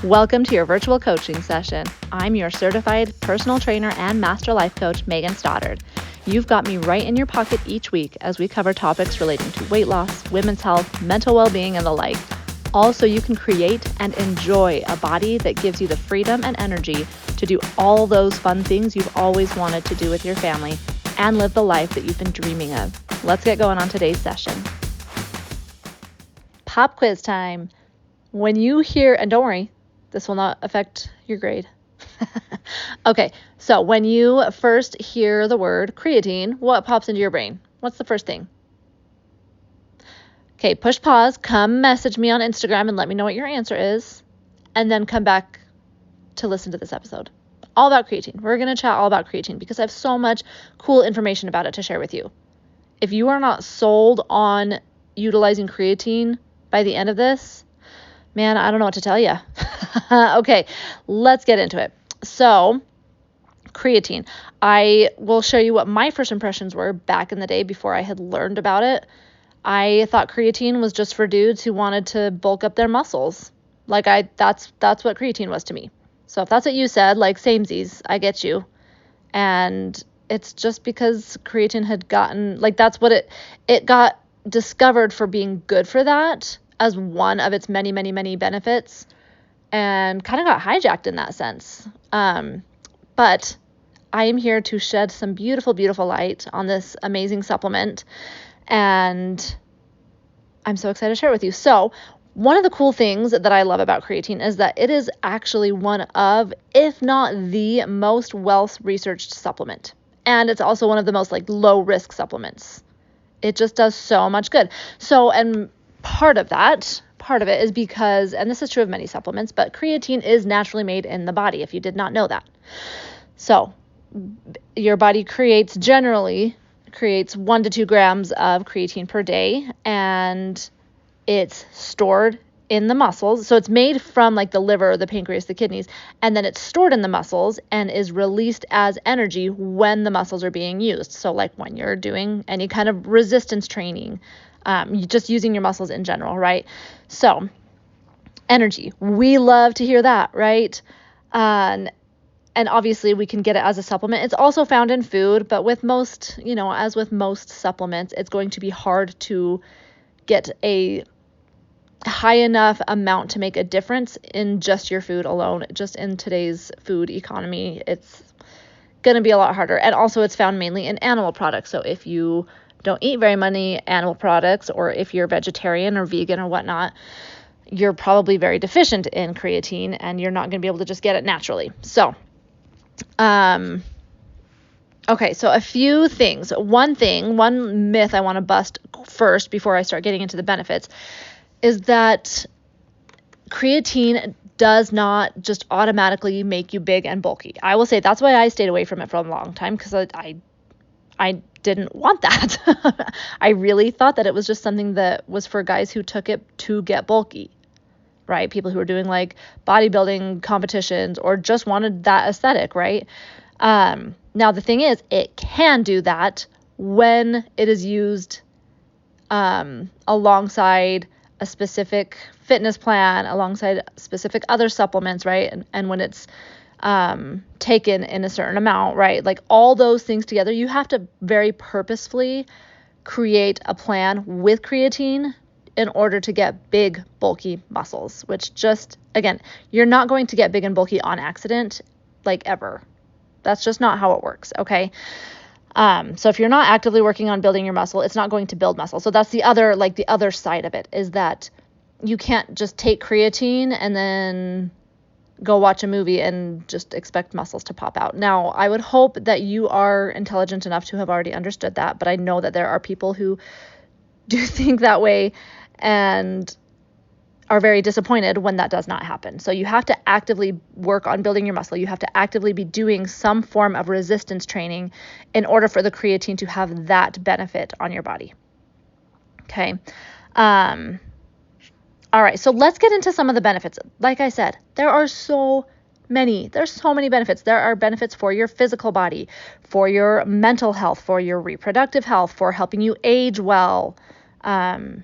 Welcome to your virtual coaching session. I'm your certified personal trainer and master life coach, Megan Stoddard. You've got me right in your pocket each week as we cover topics relating to weight loss, women's health, mental well-being, and the like. Also, you can create and enjoy a body that gives you the freedom and energy to do all those fun things you've always wanted to do with your family and live the life that you've been dreaming of. Let's get going on today's session. Pop quiz time. When you hear, and don't worry, this will not affect your grade. Okay, so when you first hear the word creatine, what pops into your brain? What's the first thing? Okay, push pause, come message me on Instagram and let me know what your answer is, and then come back to listen to this episode. All about creatine. We're going to chat all about creatine because I have so much cool information about it to share with you. If you are not sold on utilizing creatine by the end of this, man, I don't know what to tell you. Okay, let's get into it. So, creatine. I will show you what my first impressions were back in the day before I had learned about it. I thought creatine was just for dudes who wanted to bulk up their muscles. That's what creatine was to me. So if that's what you said, like samesies, I get you. And it's just because creatine had gotten, that's what it got discovered for being good for that as one of its many, many, many benefits, and kind of got hijacked in that sense. But I am here to shed some beautiful, beautiful light on this amazing supplement, and I'm so excited to share it with you. So one of the cool things that I love about creatine is that it is actually one of, if not the most well-researched supplement. And it's also one of the most low-risk supplements. It just does so much good. So, and part of it is because, and this is true of many supplements, but creatine is naturally made in the body, if you did not know that. So your body generally creates 1 to 2 grams of creatine per day, and it's stored in the muscles. So it's made from the liver, the pancreas, the kidneys, and then it's stored in the muscles and is released as energy when the muscles are being used. So when you're doing any kind of resistance training, just using your muscles in general, right? So energy, we love to hear that, right? And obviously we can get it as a supplement. It's also found in food, but with most, as with most supplements, it's going to be hard to get a high enough amount to make a difference in just your food alone. Just in today's food economy, it's going to be a lot harder. And also it's found mainly in animal products. So if you don't eat very many animal products, or if you're vegetarian or vegan or whatnot, you're probably very deficient in creatine and you're not going to be able to just get it naturally. So, okay, so a few things. One myth I want to bust first before I start getting into the benefits is that creatine does not just automatically make you big and bulky. I will say that's why I stayed away from it for a long time, because I didn't want that. I really thought that it was just something that was for guys who took it to get bulky, right? People who were doing bodybuilding competitions or just wanted that aesthetic, right? Now the thing is, it can do that when it is used alongside a specific fitness plan, alongside specific other supplements, right? And when it's taken in a certain amount, right? All those things together, you have to very purposefully create a plan with creatine in order to get big, bulky muscles, which just, again, you're not going to get big and bulky on accident, ever. That's just not how it works, okay? So if you're not actively working on building your muscle, it's not going to build muscle. So that's the other side of it, is that you can't just take creatine and then go watch a movie and just expect muscles to pop out. Now, I would hope that you are intelligent enough to have already understood that, but I know that there are people who do think that way and are very disappointed when that does not happen. So you have to actively work on building your muscle. You have to actively be doing some form of resistance training in order for the creatine to have that benefit on your body. Okay. All right, so let's get into some of the benefits. Like I said, there are so many. There's so many benefits. There are benefits for your physical body, for your mental health, for your reproductive health, for helping you age well. And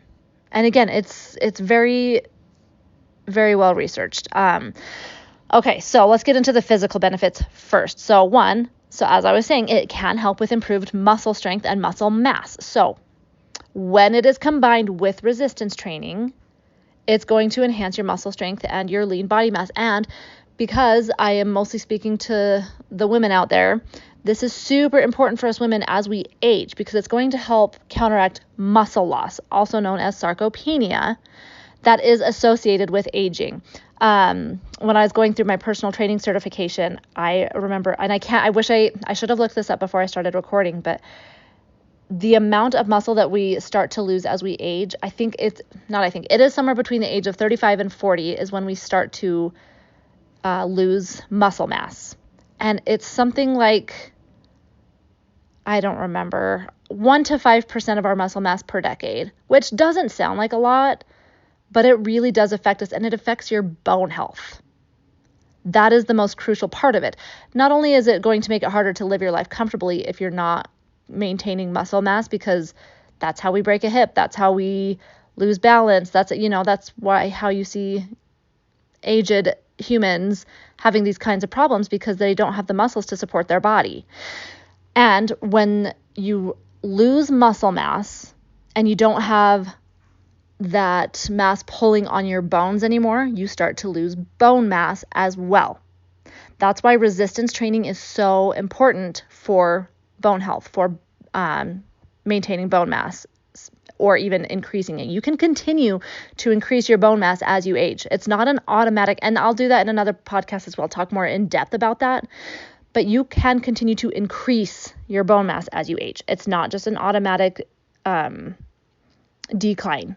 again, it's very very well researched. Okay, so let's get into the physical benefits first. So as I was saying, it can help with improved muscle strength and muscle mass. So when it is combined with resistance training, it's going to enhance your muscle strength and your lean body mass. And because I am mostly speaking to the women out there, this is super important for us women as we age, because it's going to help counteract muscle loss, also known as sarcopenia, that is associated with aging. When I was going through my personal training certification, I remember, and I should have looked this up before I started recording, but the amount of muscle that we start to lose as we age, it is somewhere between the age of 35 and 40 is when we start to lose muscle mass. And it's something like, I don't remember, 1 to 5% of our muscle mass per decade, which doesn't sound like a lot, but it really does affect us, and it affects your bone health. That is the most crucial part of it. Not only is it going to make it harder to live your life comfortably if you're not maintaining muscle mass, because that's how we break a hip, that's how we lose balance, that's how you see aged humans having these kinds of problems, because they don't have the muscles to support their body. And when you lose muscle mass and you don't have that mass pulling on your bones anymore, you start to lose bone mass as well. That's why resistance training is so important for bone health, for maintaining bone mass, or even increasing it. You can continue to increase your bone mass as you age. It's not an automatic, and I'll do that in another podcast as well, talk more in depth about that. But you can continue to increase your bone mass as you age. It's not just an automatic decline.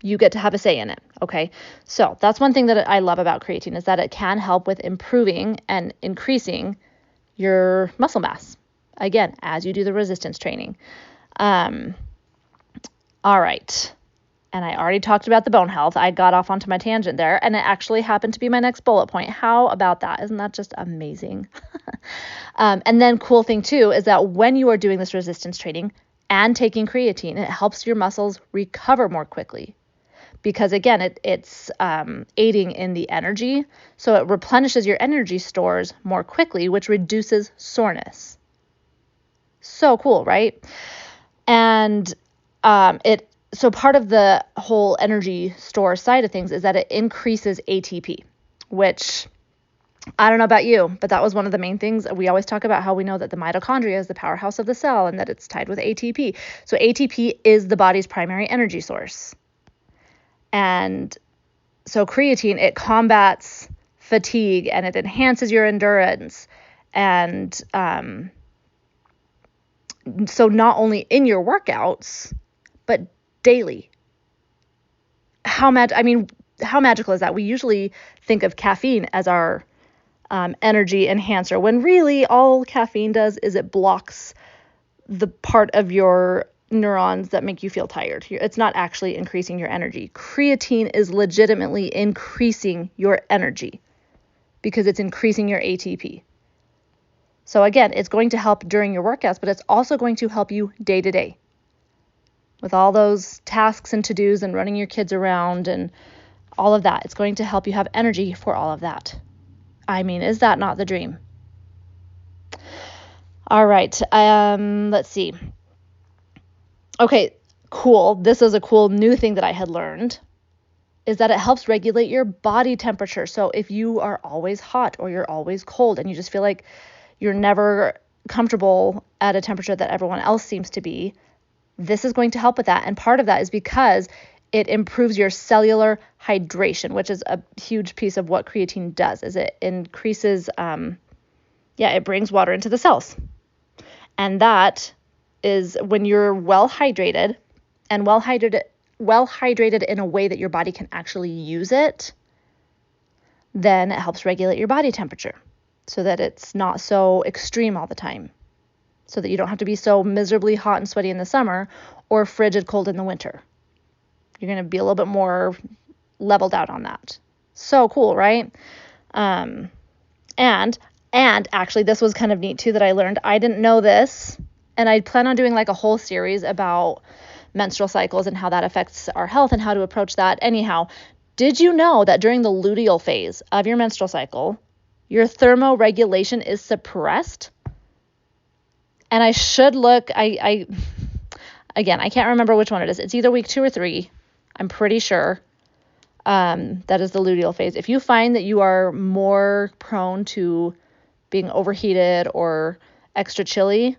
You get to have a say in it, okay? So that's one thing that I love about creatine, is that it can help with improving and increasing your muscle mass, again, as you do the resistance training. All right. And I already talked about the bone health. I got off onto my tangent there, and it actually happened to be my next bullet point. How about that? Isn't that just amazing? And then cool thing too is that when you are doing this resistance training and taking creatine, it helps your muscles recover more quickly. Because again, it's aiding in the energy. So it replenishes your energy stores more quickly, which reduces soreness. So cool, right? And so part of the whole energy store side of things is that it increases ATP, which I don't know about you, but that was one of the main things. We always talk about how we know that the mitochondria is the powerhouse of the cell and that it's tied with ATP. So ATP is the body's primary energy source. And so creatine, it combats fatigue and it enhances your endurance. And so not only in your workouts, but daily. How magical is that? We usually think of caffeine as our energy enhancer, when really all caffeine does is it blocks the part of your neurons that make you feel tired. It's not actually increasing your energy. Creatine is legitimately increasing your energy because it's increasing your ATP. So again, it's going to help during your workouts, but it's also going to help you day to day with all those tasks and to-dos and running your kids around and all of that. It's going to help you have energy for all of that. I mean, is that not the dream? All right. Let's see. Okay, cool. This is a cool new thing that I had learned, is that it helps regulate your body temperature. So if you are always hot or you're always cold and you just feel like you're never comfortable at a temperature that everyone else seems to be, this is going to help with that. And part of that is because it improves your cellular hydration, which is a huge piece of what creatine does, is it increases, it brings water into the cells. And that is when you're well hydrated in a way that your body can actually use it, then it helps regulate your body temperature so that it's not so extreme all the time, so that you don't have to be so miserably hot and sweaty in the summer or frigid cold in the winter. You're going to be a little bit more leveled out on that. So cool, right? And actually, this was kind of neat too that I learned. I didn't know this, and I plan on doing like a whole series about menstrual cycles and how that affects our health and how to approach that. Anyhow, Did you know that during the luteal phase of your menstrual cycle, your thermoregulation is suppressed? And I should look, again, I can't remember which one it is. It's either week 2 or 3. I'm pretty sure that is the luteal phase. If you find that you are more prone to being overheated or extra chilly,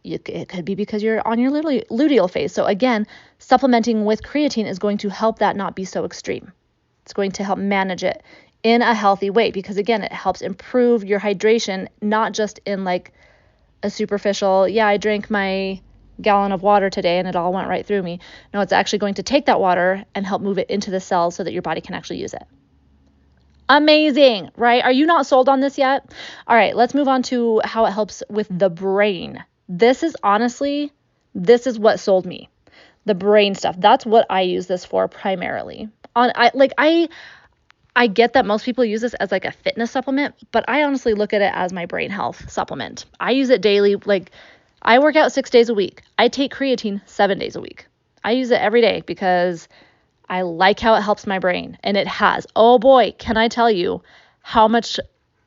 it could be because you're on your luteal phase. So again, supplementing with creatine is going to help that not be so extreme. It's going to help manage it in a healthy way because, again, it helps improve your hydration, not just in like a superficial, I drank my gallon of water today and it all went right through me. No, it's actually going to take that water and help move it into the cells so that your body can actually use it. Amazing, right? Are you not sold on this yet? All right, let's move on to how it helps with the brain. This is what sold me. The brain stuff. That's what I use this for primarily. I get that most people use this as like a fitness supplement, but I honestly look at it as my brain health supplement. I use it daily. Like, I work out 6 days a week. I take creatine 7 days a week. I use it every day because I like how it helps my brain, and it has. Oh boy, can I tell you how much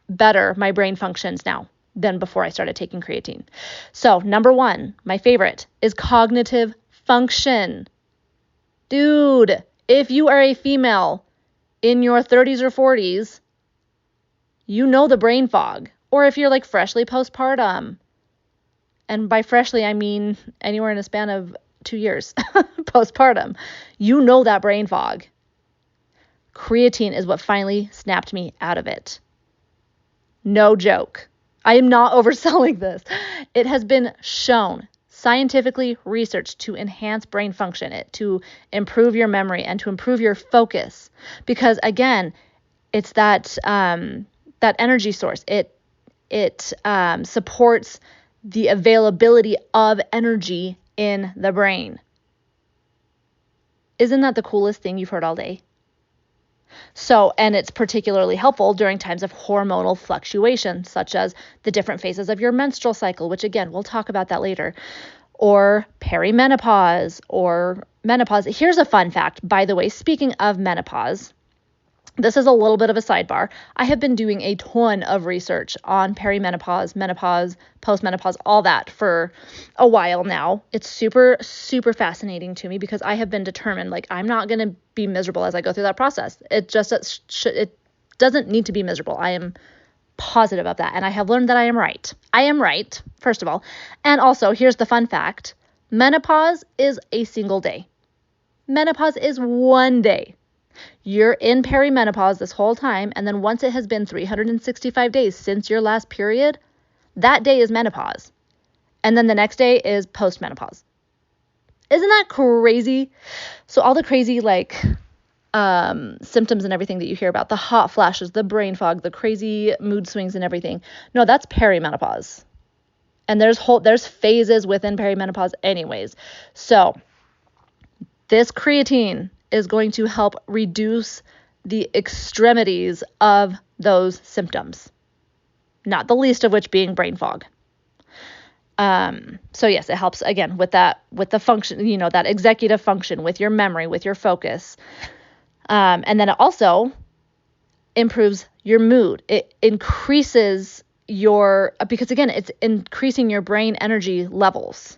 better my brain functions now than before I started taking creatine. So, number 1, my favorite, is cognitive function. Dude, if you are a female in your 30s or 40s, you know the brain fog. Or if you're like freshly postpartum, and by freshly, I mean anywhere in a span of 2 years postpartum, you know that brain fog. Creatine is what finally snapped me out of it. No joke. I am not overselling this. It has been shown, scientifically researched, to enhance brain function, to improve your memory and to improve your focus. Because again, it's that energy source. It supports the availability of energy in the brain. Isn't that the coolest thing you've heard all day? So, and it's particularly helpful during times of hormonal fluctuation, such as the different phases of your menstrual cycle, which again, we'll talk about that later, or perimenopause or menopause. Here's a fun fact, by the way, speaking of menopause, this is a little bit of a sidebar. I have been doing a ton of research on perimenopause, menopause, postmenopause, all that for a while now. It's super, super fascinating to me because I have been determined, like, I'm not going to be miserable as I go through that process. It doesn't need to be miserable. I am positive of that. And I have learned that I am right. I am right, first of all. And also, here's the fun fact. Menopause is a single day. Menopause is 1 day. You're in perimenopause this whole time, and then once it has been 365 days since your last period, that day is menopause. And then the next day is postmenopause. Isn't that crazy? So all the crazy symptoms and everything that you hear about, the hot flashes, the brain fog, the crazy mood swings and everything, no, that's perimenopause. And there's phases within perimenopause anyways. So this creatine is going to help reduce the extremities of those symptoms, not the least of which being brain fog. So yes, it helps again with the function, that executive function, with your memory, with your focus. And then it also improves your mood. It increases because again, it's increasing your brain energy levels,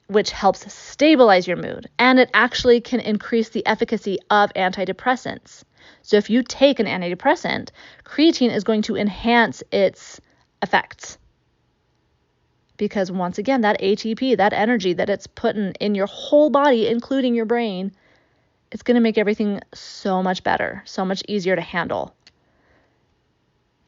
which helps stabilize your mood. And it actually can increase the efficacy of antidepressants. So if you take an antidepressant, creatine is going to enhance its effects. Because once again, that ATP, that energy that it's putting in your whole body, including your brain, it's going to make everything so much better, so much easier to handle.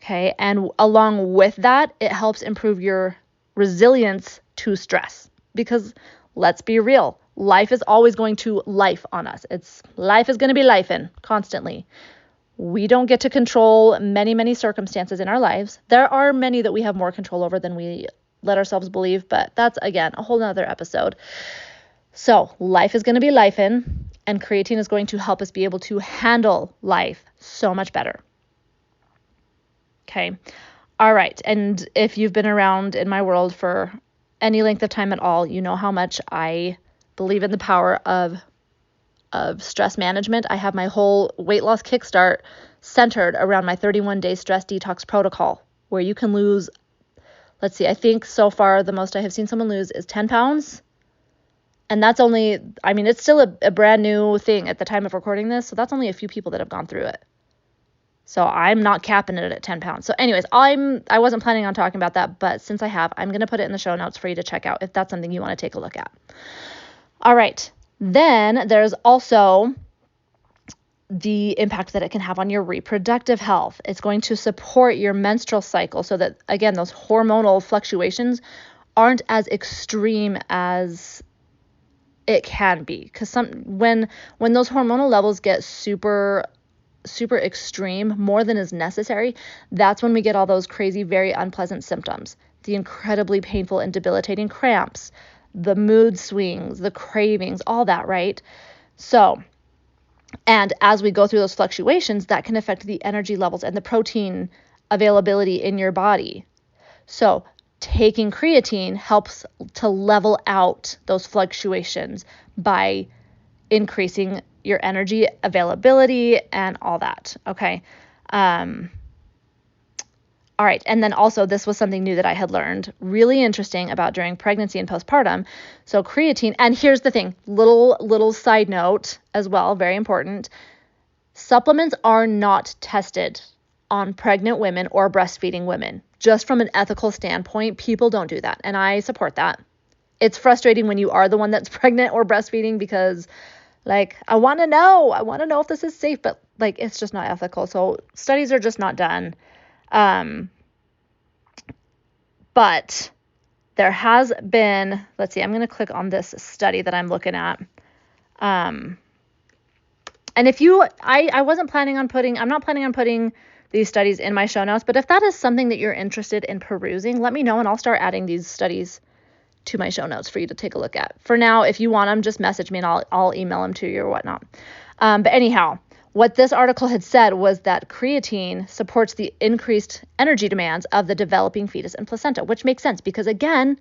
Okay, and along with that, it helps improve your resilience to stress. Because let's be real, life is always going to life on us. Life is going to be lifing constantly. We don't get to control many, many circumstances in our lives. There are many that we have more control over than we let ourselves believe, but that's, again, a whole nother episode. So life is going to be lifing, and creatine is going to help us be able to handle life so much better. Okay. All right. And if you've been around in my world for any length of time at all, you know how much I believe in the power of of stress management. I have my whole weight loss kickstart centered around my 31-day stress detox protocol, where you can lose, let's see, I think so far the most I have seen someone lose is 10 pounds. And that's only, I mean, it's still a brand new thing at the time of recording this. So that's only a few people that have gone through it. So I'm not capping it at 10 pounds. So anyways, I wasn't planning on talking about that, but since I have, I'm going to put it in the show notes for you to check out if that's something you want to take a look at. All right. Then there's also the impact that it can have on your reproductive health. It's going to support your menstrual cycle so that, again, those hormonal fluctuations aren't as extreme as it can be. Because when those hormonal levels get super extreme, more than is necessary, that's when we get all those crazy, very unpleasant symptoms. The incredibly painful and debilitating cramps, the mood swings, the cravings, all that, right? So, and as we go through those fluctuations, that can affect the energy levels and the protein availability in your body. So taking creatine helps to level out those fluctuations by increasing your energy availability and all that. Okay. All right. And then also this was something new that I had learned, really interesting about during pregnancy and postpartum. So creatine, and here's the thing, little side note as well, very important. Supplements are not tested on pregnant women or breastfeeding women. Just from an ethical standpoint, people don't do that. And I support that. It's frustrating when you are the one that's pregnant or breastfeeding because like, I want to know if this is safe, but like, it's just not ethical. So studies are just not done. But there has been, let's see, I'm going to click on this study that I'm looking at. And if you, I'm not planning on putting these studies in my show notes, but if that is something that you're interested in perusing, let me know and I'll start adding these studies to my show notes for you to take a look at. For now, if you want them, just message me and I'll email them to you or whatnot. But anyhow, what this article had said was that creatine supports the increased energy demands of the developing fetus and placenta, which makes sense because, again,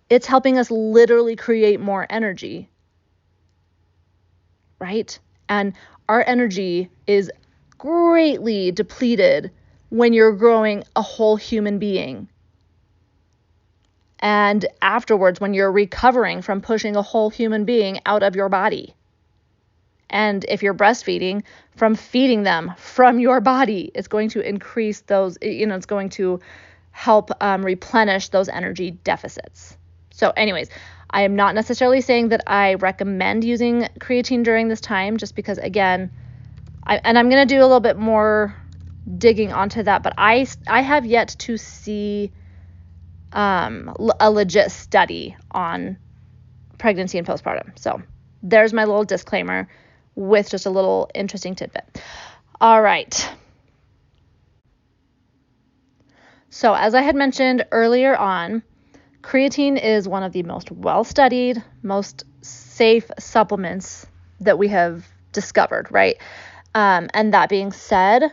it's helping us literally create more energy, right? And our energy is greatly depleted when you're growing a whole human being. And afterwards, when you're recovering from pushing a whole human being out of your body. And if you're breastfeeding, from feeding them from your body, it's going to increase those, it's going to help replenish those energy deficits. So anyways, I am not necessarily saying that I recommend using creatine during this time, just because, again, I'm going to do a little bit more digging onto that, but I have yet to see a legit study on pregnancy and postpartum. So there's my little disclaimer with just a little interesting tidbit. All right. So as I had mentioned earlier on, creatine is one of the most well-studied, most safe supplements that we have discovered, right? And that being said,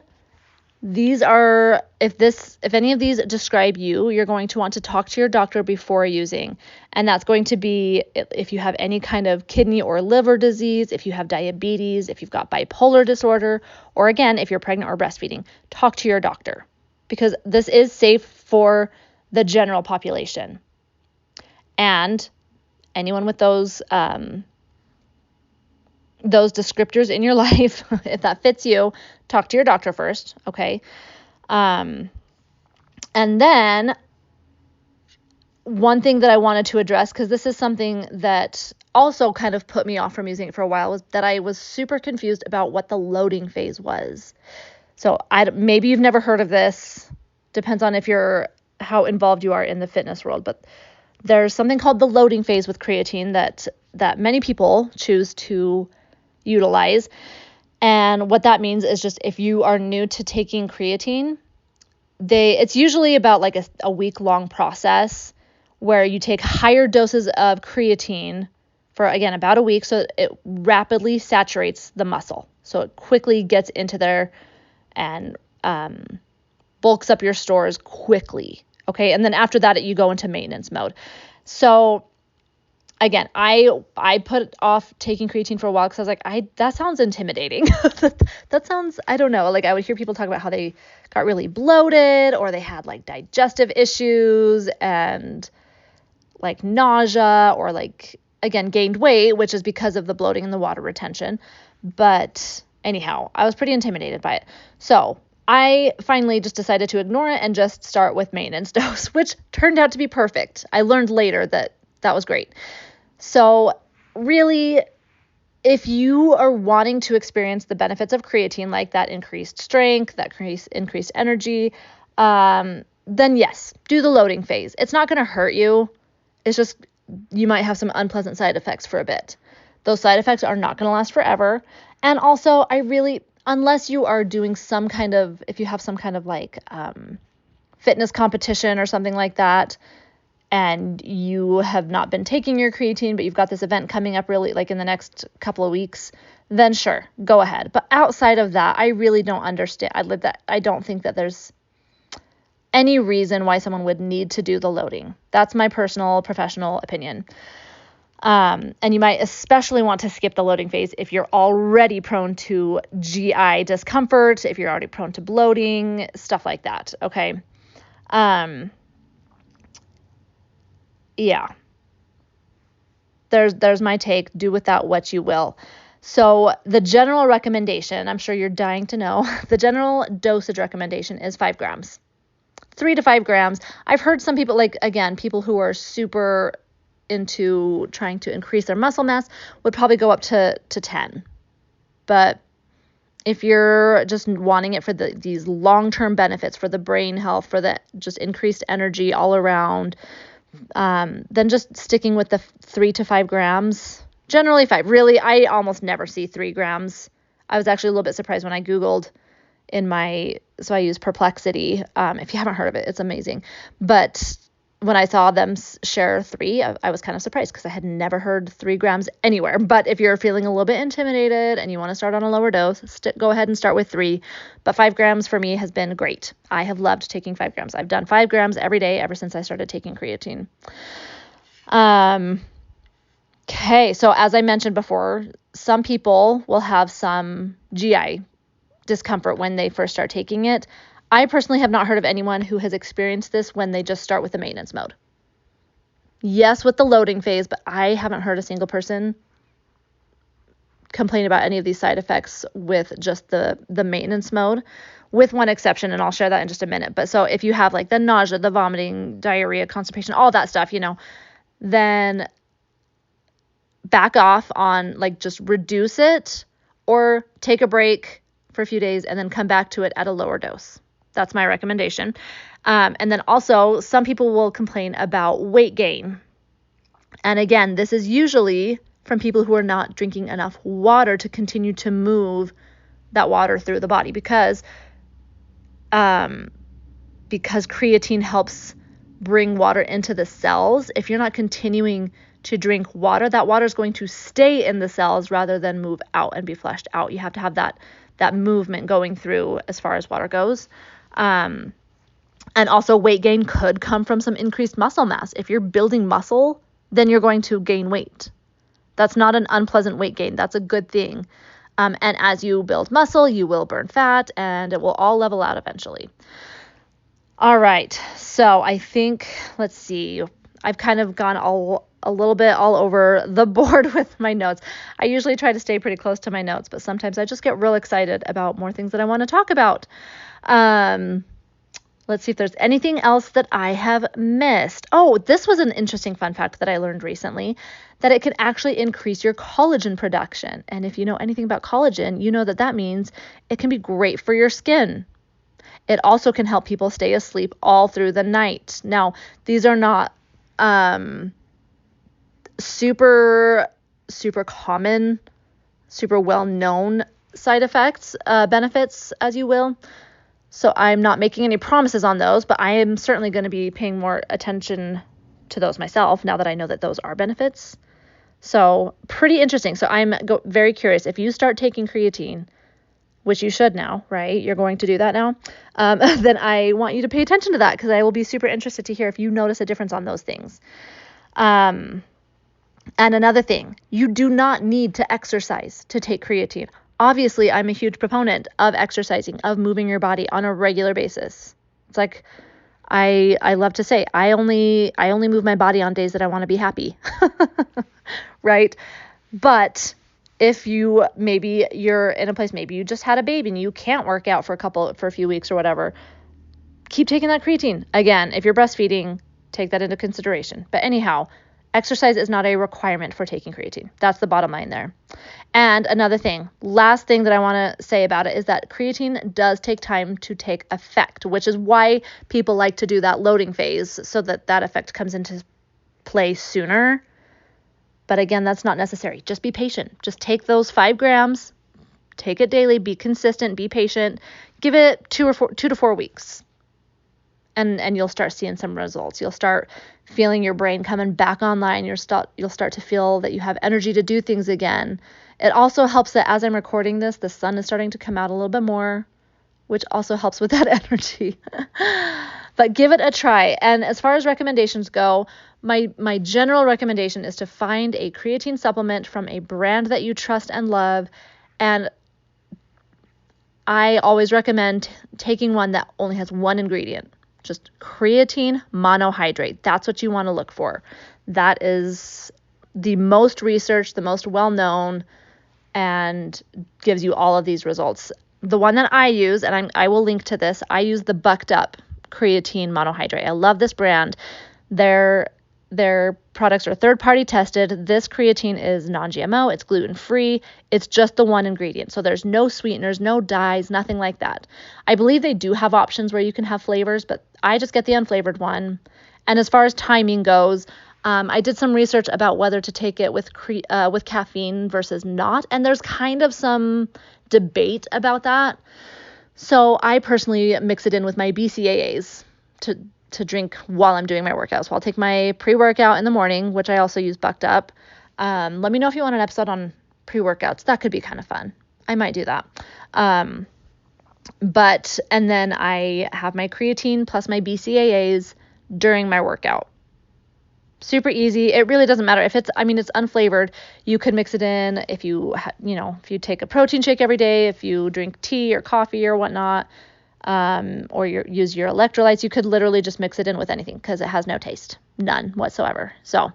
these are, if any of these describe you, you're going to want to talk to your doctor before using. And that's going to be if you have any kind of kidney or liver disease, if you have diabetes, if you've got bipolar disorder, or again, if you're pregnant or breastfeeding, talk to your doctor because this is safe for the general population. And anyone with those descriptors in your life, if that fits you, talk to your doctor first, okay? And then one thing that I wanted to address, because this is something that also kind of put me off from using it for a while, was that I was super confused about what the loading phase was. So maybe you've never heard of this, depends on how involved you are in the fitness world, but there's something called the loading phase with creatine that many people choose to utilize. And what that means is just if you are new to taking creatine, it's usually about like a week-long process where you take higher doses of creatine for, again, about a week, so it rapidly saturates the muscle. So it quickly gets into there and bulks up your stores quickly, okay? And then after that, you go into maintenance mode. So again, I put off taking creatine for a while because I was like, that sounds intimidating. That sounds, I don't know. Like I would hear people talk about how they got really bloated or they had like digestive issues and like nausea or like, again, gained weight, which is because of the bloating and the water retention. But anyhow, I was pretty intimidated by it. So I finally just decided to ignore it and just start with maintenance dose, which turned out to be perfect. I learned later that was great. So really, if you are wanting to experience the benefits of creatine, like that increased strength, that increased energy, then yes, do the loading phase. It's not going to hurt you. It's just you might have some unpleasant side effects for a bit. Those side effects are not going to last forever. And also, unless you are doing if you have some kind of like fitness competition or something like that, and you have not been taking your creatine, but you've got this event coming up really like in the next couple of weeks, then sure, go ahead. But outside of that, I really don't understand. I don't think that there's any reason why someone would need to do the loading. That's my personal professional opinion. And you might especially want to skip the loading phase if you're already prone to GI discomfort, if you're already prone to bloating, stuff like that. Okay. Yeah. There's my take. Do with that what you will. So the general recommendation, I'm sure you're dying to know, the general dosage recommendation is 5 grams. 3 to 5 grams. I've heard some people, like, again, people who are super into trying to increase their muscle mass would probably go up to 10. But if you're just wanting it for these long-term benefits, for the brain health, for the just increased energy all around, then just sticking with the 3 to 5 grams. Generally 5. Really, I almost never see 3 grams. I was actually a little bit surprised when I Googled so I use Perplexity. If you haven't heard of it, it's amazing. But when I saw them share 3, I was kind of surprised because I had never heard 3 grams anywhere. But if you're feeling a little bit intimidated and you want to start on a lower dose, go ahead and start with 3. But 5 grams for me has been great. I have loved taking 5 grams. I've done 5 grams every day ever since I started taking creatine. Okay, so as I mentioned before, some people will have some GI discomfort when they first start taking it. I personally have not heard of anyone who has experienced this when they just start with the maintenance mode. Yes, with the loading phase, but I haven't heard a single person complain about any of these side effects with just the maintenance mode, with one exception, and I'll share that in just a minute. But so if you have like the nausea, the vomiting, diarrhea, constipation, all that stuff, then back off on, like, just reduce it or take a break for a few days and then come back to it at a lower dose. That's my recommendation. And then also some people will complain about weight gain. And again, this is usually from people who are not drinking enough water to continue to move that water through the body because creatine helps bring water into the cells. If you're not continuing to drink water, that water is going to stay in the cells rather than move out and be flushed out. You have to have that movement going through as far as water goes. And also weight gain could come from some increased muscle mass. If you're building muscle, then you're going to gain weight. That's not an unpleasant weight gain. That's a good thing. And as you build muscle, you will burn fat and it will all level out eventually. All right. So I think, let's see, I've kind of gone a little bit all over the board with my notes. I usually try to stay pretty close to my notes, but sometimes I just get real excited about more things that I want to talk about. Let's see if there's anything else that I have missed. Oh, this was an interesting fun fact that I learned recently, that it can actually increase your collagen production. And if you know anything about collagen, you know that means it can be great for your skin. It also can help people stay asleep all through the night. Now, these are not super common, super well-known side effects, benefits, as you will. So I'm not making any promises on those, but I am certainly going to be paying more attention to those myself now that I know that those are benefits. So pretty interesting. So I'm very curious. If you start taking creatine, which you should now, right? You're going to do that now. Then I want you to pay attention to that because I will be super interested to hear if you notice a difference on those things. And another thing, you do not need to exercise to take creatine. Obviously, I'm a huge proponent of exercising, of moving your body on a regular basis. It's like I love to say, I only move my body on days that I want to be happy. Right? But if maybe you're in a place, maybe you just had a baby and you can't work out for a few weeks or whatever, keep taking that creatine. Again, if you're breastfeeding, take that into consideration. But anyhow, exercise is not a requirement for taking creatine. That's the bottom line there. And another thing, last thing that I want to say about it is that creatine does take time to take effect, which is why people like to do that loading phase so that effect comes into play sooner. But again, that's not necessary. Just be patient. Just take those 5 grams, take it daily, be consistent, be patient, give it 2 to 4 weeks. And you'll start seeing some results. You'll start feeling your brain coming back online. You'll start to feel that you have energy to do things again. It also helps that as I'm recording this, the sun is starting to come out a little bit more, which also helps with that energy. But give it a try. And as far as recommendations go, my general recommendation is to find a creatine supplement from a brand that you trust and love. And I always recommend taking one that only has one ingredient. Just creatine monohydrate. That's what you want to look for. That is the most researched, the most well-known, and gives you all of these results. The one that I use, and I will link to this, I use the Bucked Up creatine monohydrate. I love this brand. Their products are third-party tested. This creatine is non-GMO. It's gluten-free. It's just the one ingredient. So there's no sweeteners, no dyes, nothing like that. I believe they do have options where you can have flavors, but I just get the unflavored one. And as far as timing goes, I did some research about whether to take it with caffeine versus not, and there's kind of some debate about that. So I personally mix it in with my BCAAs to drink while I'm doing my workouts. So I'll take my pre-workout in the morning, which I also use Bucked Up. Let me know if you want an episode on pre-workouts. That could be kind of fun. I might do that. And then I have my creatine plus my BCAAs during my workout. Super easy. It really doesn't matter if it's unflavored. You could mix it in if you take a protein shake every day, if you drink tea or coffee or whatnot, or use your electrolytes. You could literally just mix it in with anything because it has no taste, none whatsoever. So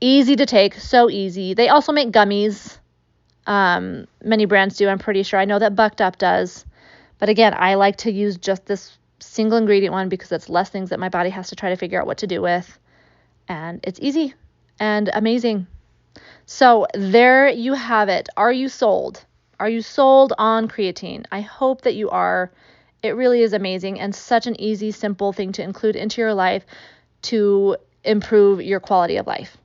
easy to take, so easy. They also make gummies. Many brands do, I'm pretty sure. I know that Bucked Up does. But again, I like to use just this single ingredient one because it's less things that my body has to try to figure out what to do with. And it's easy and amazing. So there you have it. Are you sold? Are you sold on creatine? I hope that you are. It really is amazing and such an easy, simple thing to include into your life to improve your quality of life.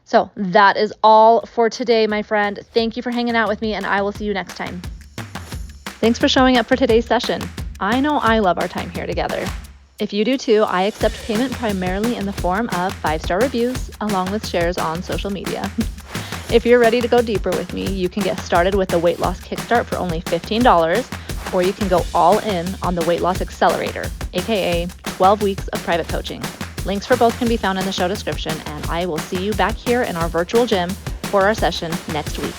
So that is all for today, my friend. Thank you for hanging out with me, and I will see you next time. Thanks for showing up for today's session. I know I love our time here together. If you do too, I accept payment primarily in the form of 5-star reviews, along with shares on social media. If you're ready to go deeper with me, you can get started with the Weight Loss Kickstart for only $15, or you can go all in on the Weight Loss Accelerator, aka 12 weeks of private coaching. Links for both can be found in the show description, and I will see you back here in our virtual gym for our session next week.